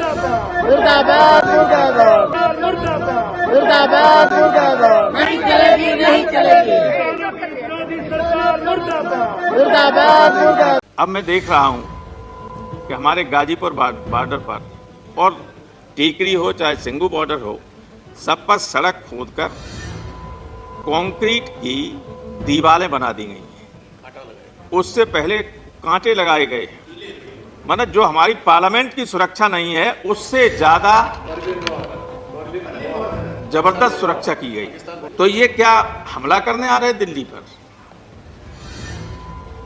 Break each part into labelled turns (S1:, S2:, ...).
S1: मुर्दाबाद मुर्दाबाद मुर्दाबाद मुर्दाबाद नहीं चलेगी नहीं चलेगी मुर्दाबाद मुर्दाबाद।
S2: अब मैं देख रहा हूं कि हमारे गाजीपुर बॉर्डर पर और टीकरी हो चाहे सिंगू बॉर्डर हो, सब पर सड़क खोदकर कंक्रीट की दीवारें बना दी गई हैं। उससे पहले कांटे लगाए गए हैं। मतलब जो हमारी पार्लियामेंट की सुरक्षा नहीं है, उससे ज्यादा जबरदस्त सुरक्षा की गई। तो ये क्या हमला करने आ रहे हैं दिल्ली पर?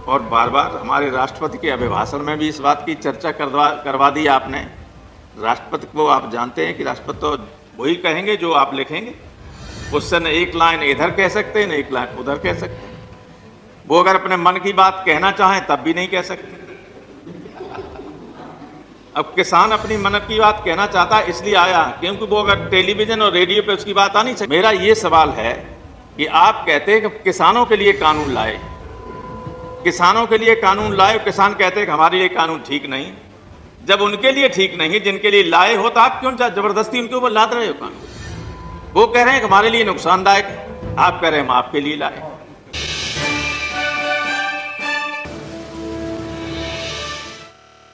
S2: और बार बार हमारे राष्ट्रपति के अभिभाषण में भी इस बात की चर्चा करवा दी आपने। राष्ट्रपति को आप जानते हैं कि राष्ट्रपति तो वही कहेंगे जो आप लिखेंगे। उससे न एक लाइन इधर कह सकते हैं, न एक लाइन उधर कह सकते हैं। वो अगर अपने मन की बात कहना चाहें तब भी नहीं कह सकते। अब किसान अपनी मन की बात कहना चाहता है, इसलिए आया क्योंकि वो अगर टेलीविजन और रेडियो पे उसकी बात आ नहीं सकती। मेरा ये सवाल है कि आप कहते हैं कि किसानों के लिए कानून लाए, किसानों के लिए कानून लाए, किसान कहते हैं कि हमारे लिए कानून ठीक नहीं। जब उनके लिए ठीक नहीं, जिनके लिए लाए हो, तो आप क्यों जबरदस्ती उनके ऊपर लाद रहे हो कानून? वो कह रहे हैं कि हमारे लिए नुकसानदायक है, आप कह रहे हैं हम आपके लिए लाए।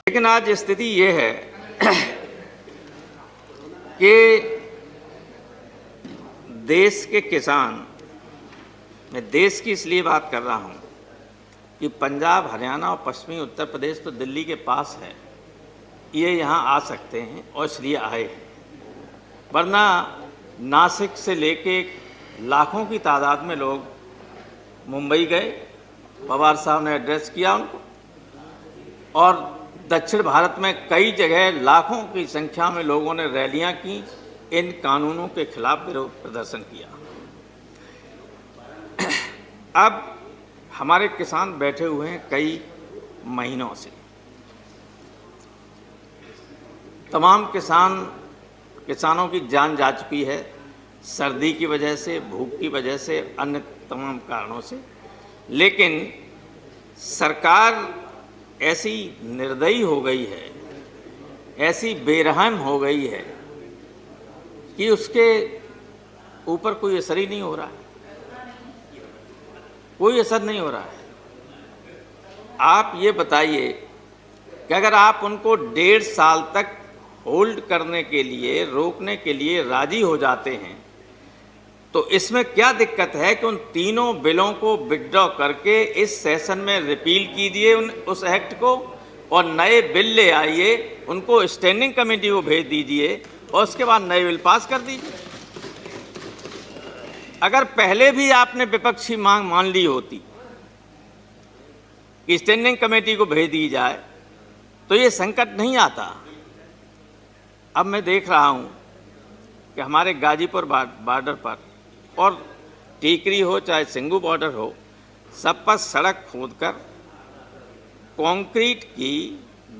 S2: लेकिन आज स्थिति ये है कि देश के किसान, मैं देश की इसलिए बात कर रहा हूं कि पंजाब, हरियाणा और पश्चिमी उत्तर प्रदेश तो दिल्ली के पास है, ये यहाँ आ सकते हैं और इसलिए आए हैं। वरना नासिक से लेके लाखों की तादाद में लोग मुंबई गए, पवार साहब ने एड्रेस किया उनको, और दक्षिण भारत में कई जगह लाखों की संख्या में लोगों ने रैलियां की, इन कानूनों के खिलाफ विरोध प्रदर्शन किया। अब हमारे किसान बैठे हुए हैं कई महीनों से। तमाम किसानों की जान जा चुकी है, सर्दी की वजह से, भूख की वजह से, अन्य तमाम कारणों से। लेकिन सरकार ऐसी निर्दयी हो गई है, ऐसी बेरहम हो गई है कि उसके ऊपर कोई असर ही नहीं हो रहा है, कोई असर नहीं हो रहा है। आप ये बताइए कि अगर आप उनको 1.5 साल तक होल्ड करने के लिए, रोकने के लिए राजी हो जाते हैं, तो इसमें क्या दिक्कत है कि उन तीनों बिलों को विथड्रॉ करके इस सेशन में रिपील कीजिए उस एक्ट को, और नए बिल ले आइए, उनको स्टैंडिंग कमेटी को भेज दीजिए और उसके बाद नए बिल पास कर दीजिए। अगर पहले भी आपने विपक्षी मांग मान ली होती कि स्टैंडिंग कमेटी को भेज दी जाए, तो ये संकट नहीं आता। अब मैं देख रहा हूं कि हमारे गाजीपुर बॉर्डर पर और टीकरी हो चाहे सिंगू बॉर्डर हो, सब पर सड़क खोदकर कंक्रीट की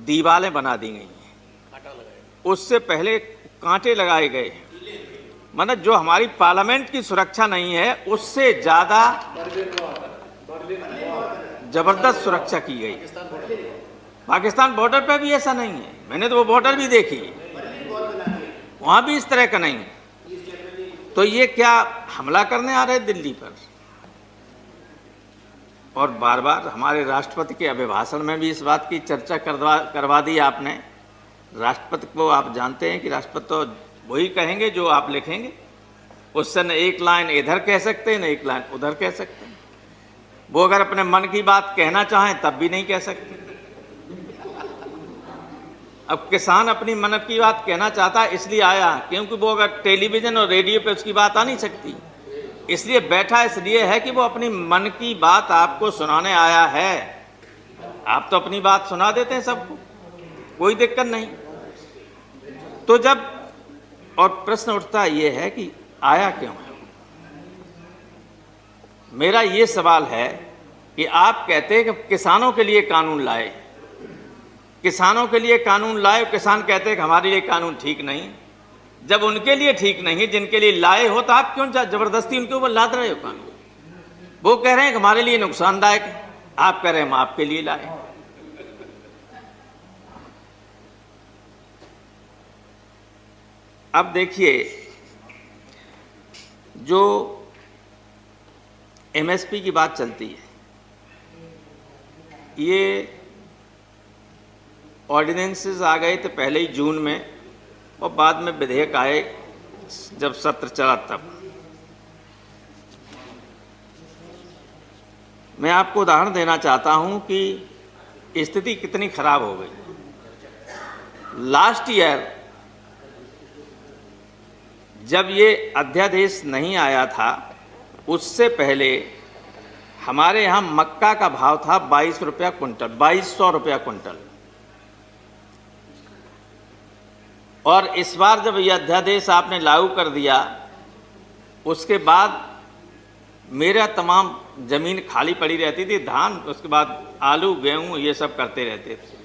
S2: दीवारें बना दी गई हैं। उससे पहले कांटे लगाए गए हैं। मतलब जो हमारी पार्लियामेंट की सुरक्षा नहीं है, उससे ज्यादा जबरदस्त सुरक्षा की गई। पाकिस्तान बॉर्डर पे भी ऐसा नहीं है, मैंने तो वो बॉर्डर भी देखी, वहां भी इस तरह का नहीं है। तो ये क्या हमला करने आ रहे हैं दिल्ली पर? और बार बार हमारे राष्ट्रपति के अभिभाषण में भी इस बात की चर्चा करवा दी आपने। राष्ट्रपति को आप जानते हैं कि राष्ट्रपति तो वही कहेंगे जो आप लिखेंगे। उससे न एक लाइन इधर कह सकते हैं, न एक लाइन उधर कह सकते हैं। वो अगर अपने मन की बात कहना चाहें तब भी नहीं कह सकते। अब किसान अपनी मन की बात कहना चाहता है, इसलिए आया क्योंकि वो अगर टेलीविजन और रेडियो पे उसकी बात आ नहीं सकती, इसलिए बैठा इसलिए है कि वो अपनी मन की बात आपको सुनाने आया है। आप तो अपनी बात सुना देते हैं सबको, कोई दिक्कत नहीं। तो जब और प्रश्न उठता ये है कि आया क्यों है? मेरा ये सवाल है कि आप कहते हैं कि किसानों के लिए कानून लाए, किसानों के लिए कानून लाए, किसान कहते हैं कि हमारे लिए कानून ठीक नहीं। जब उनके लिए ठीक नहीं, जिनके लिए लाए हो, तो आप क्यों जबरदस्ती उनके ऊपर लाद रहे हो कानून? वो कह रहे हैं कि हमारे लिए नुकसानदायक है, आप कह रहे हैं हम आपके लिए लाए। अब देखिए, जो एमएसपी की बात चलती है, ये ऑर्डिनेंसेस आ गए थे पहले ही जून में, और बाद में विधेयक आए जब सत्र चला तब। मैं आपको उदाहरण देना चाहता हूं कि स्थिति कितनी खराब हो गई। लास्ट ईयर जब ये अध्यादेश नहीं आया था, उससे पहले हमारे यहाँ मक्का का भाव था 22 रुपया कुंटल, 2200 रुपया कुंटल। और इस बार जब यह अध्यादेश आपने लागू कर दिया, उसके बाद मेरा तमाम ज़मीन खाली पड़ी रहती थी, धान, उसके बाद आलू गेहूँ ये सब करते रहते थे।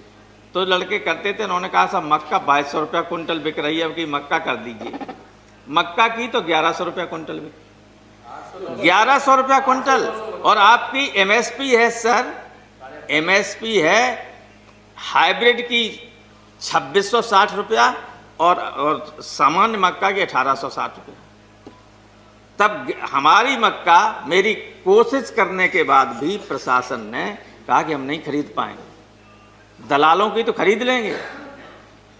S2: तो लड़के करते थे, उन्होंने कहा साहब मक्का 2200 रुपया कुंटल बिक रही है, अब कि मक्का कर दीजिए। मक्का की तो 1100 रुपया कुंटल बिक, 1100 रुपया कुंटल। और आपकी एमएसपी है सर, एमएसपी है हाइब्रिड की 2660 रुपया और सामान्य मक्का की 1860 रुपया। तब हमारी मक्का, मेरी कोशिश करने के बाद भी प्रशासन ने कहा कि हम नहीं खरीद पाएंगे। दलालों की तो खरीद लेंगे,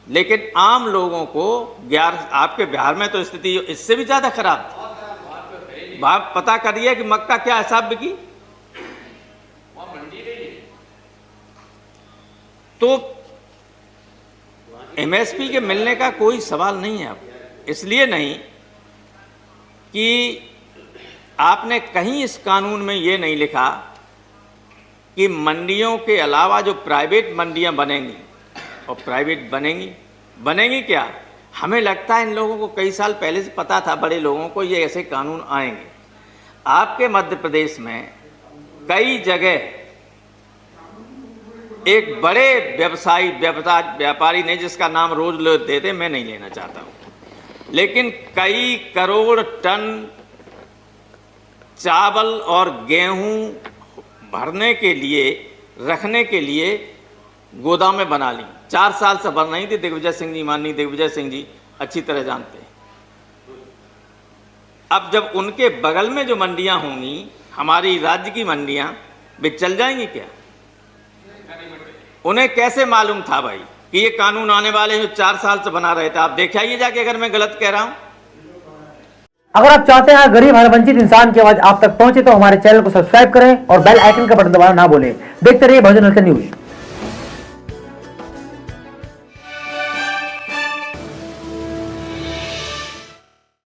S2: लेकिन आम लोगों को 11, आपके बिहार में तो स्थिति इससे भी ज़्यादा खराब थी। आप पता करिए कि मक्का क्या हिसाब बिकी। तो एमएसपी के मिलने का कोई सवाल नहीं है। अब इसलिए नहीं कि आपने कहीं इस कानून में ये नहीं लिखा कि मंडियों के अलावा जो प्राइवेट मंडियां बनेंगी, और प्राइवेट बनेंगी क्या, हमें लगता है इन लोगों को कई साल पहले से पता था, बड़े लोगों को, ये ऐसे कानून आएंगे। आपके मध्य प्रदेश में कई जगह एक बड़े व्यापारी ने, जिसका नाम रोज लोग देते, मैं नहीं लेना चाहता हूं, लेकिन कई करोड़ टन चावल और गेहूं भरने के लिए, रखने के लिए गोदामें बना ली। 4 साल से बन रही थी। दिग्विजय सिंह जी, माननीय दिग्विजय सिंह जी अच्छी तरह जानते हैं। अब जब उनके बगल में जो मंडियां होंगी, हमारी राज्य की मंडियां, वे चल जाएंगी क्या? उन्हें कैसे मालूम था भाई कि ये कानून आने वाले हैं? 4 साल से बना रहे थे। आप देख आइए जाके, अगर मैं गलत कह रहा हूं।
S3: अगर आप चाहते हैं गरीब हर वंचित इंसान की आवाज आप तक पहुंचे, तो हमारे चैनल को सब्सक्राइब करें और बेल आइकन का बटन दबाना ना भूलें। देखते रहिए बहुजन हलचल न्यूज।